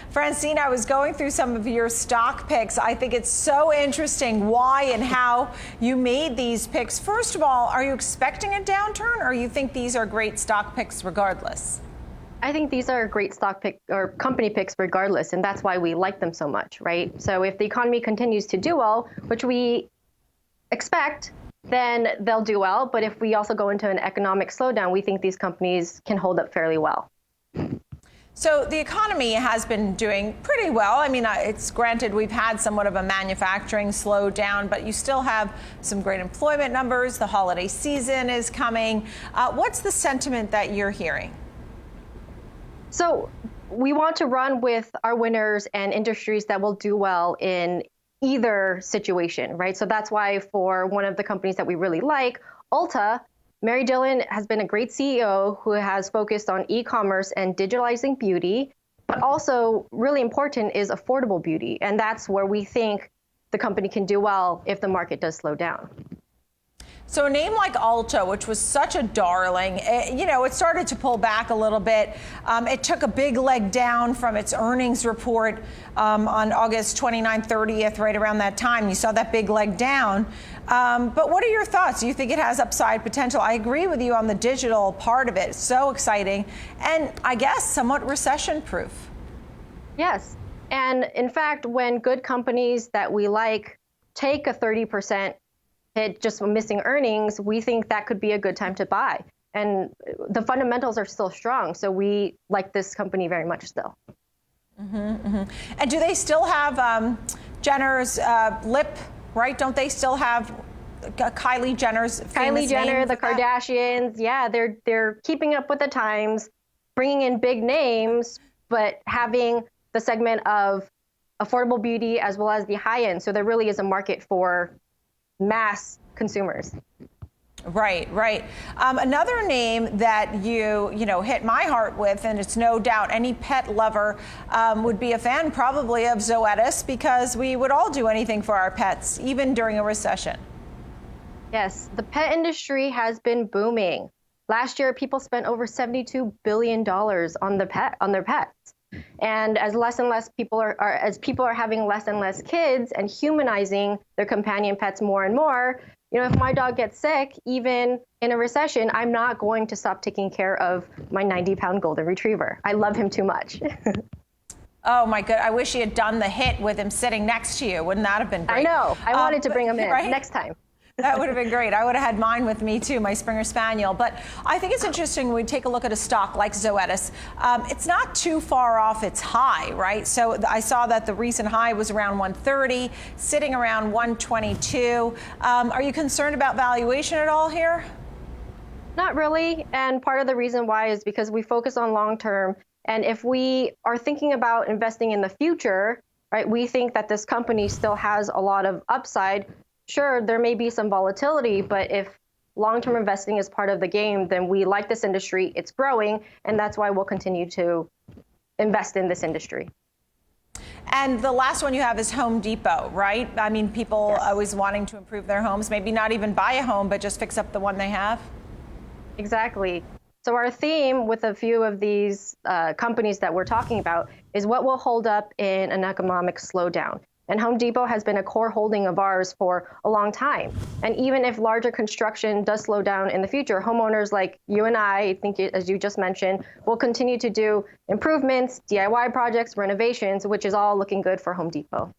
Francine, I was going through some of your stock picks. I think it's so interesting why and how you made these picks. First of all, are you expecting a downturn, or you think these are great stock picks regardless? I think these are great stock pick or company picks regardless, and that's why we like them so much, right? So if the economy continues to do well, which we expect, then they'll do well. But if we also go into an economic slowdown, we think these companies can hold up fairly well. So the economy has been doing pretty well. I mean, it's granted we've had somewhat of a manufacturing slowdown, but you still have some great employment numbers. The holiday season is coming. What's the sentiment that you're hearing? So we want to run with our winners and industries that will do well in either situation, right? So that's why for one of the companies that we really like, ULTA, Mary Dillon has been a great CEO who has focused on e-commerce and digitalizing beauty, but also really important is affordable beauty. And that's where we think the company can do well if the market does slow down. So a name like Alto, which was such a darling, it started to pull back a little bit. It took a big leg down from its earnings report on August 29th, 30th, right around that time. You saw that big leg down. But what are your thoughts? Do you think it has upside potential? I agree with you on the digital part of it. It's so exciting. And I guess somewhat recession-proof. Yes. And in fact, when good companies that we like take a 30% hit just from missing earnings, we think that could be a good time to buy. And the fundamentals are still strong. So we like this company very much still. And do they still have Jenner's lip, right? Don't they still have Kylie Jenner's famous Kylie Jenner, name the Kardashians. Yeah, they're keeping up with the times, bringing in big names, but having the segment of affordable beauty as well as the high end. So there really is a market for mass consumers. Right. Another name that you hit my heart with, and it's no doubt any pet lover would be a fan probably of Zoetis, because we would all do anything for our pets, even during a recession. Yes, the pet industry has been booming. Last year, people spent over $72 billion on their pets. And as less and less people are having less and less kids and humanizing their companion pets more and more, if my dog gets sick, even in a recession, I'm not going to stop taking care of my 90-pound golden retriever. I love him too much. Oh my God! I wish he had done the hit with him sitting next to you. Wouldn't that have been great? I know. I wanted to bring him in next time. That would have been great. I would have had mine with me too, my Springer Spaniel. But I think it's interesting when we take a look at a stock like Zoetis. It's not too far off its high, right? So I saw that the recent high was around 130, sitting around 122. Are you concerned about valuation at all here? Not really. And part of the reason why is because we focus on long term. And if we are thinking about investing in the future, right, we think that this company still has a lot of upside. Sure, there may be some volatility, but if long-term investing is part of the game, then we like this industry. It's growing, and that's why we'll continue to invest in this industry. And the last one you have is Home Depot, right? I mean, people always wanting to improve their homes, maybe not even buy a home, but just fix up the one they have. Exactly. So our theme with a few of these companies that we're talking about is what will hold up in an economic slowdown. And Home Depot has been a core holding of ours for a long time. And even if larger construction does slow down in the future, homeowners like you and I think, as you just mentioned, will continue to do improvements, DIY projects, renovations, which is all looking good for Home Depot.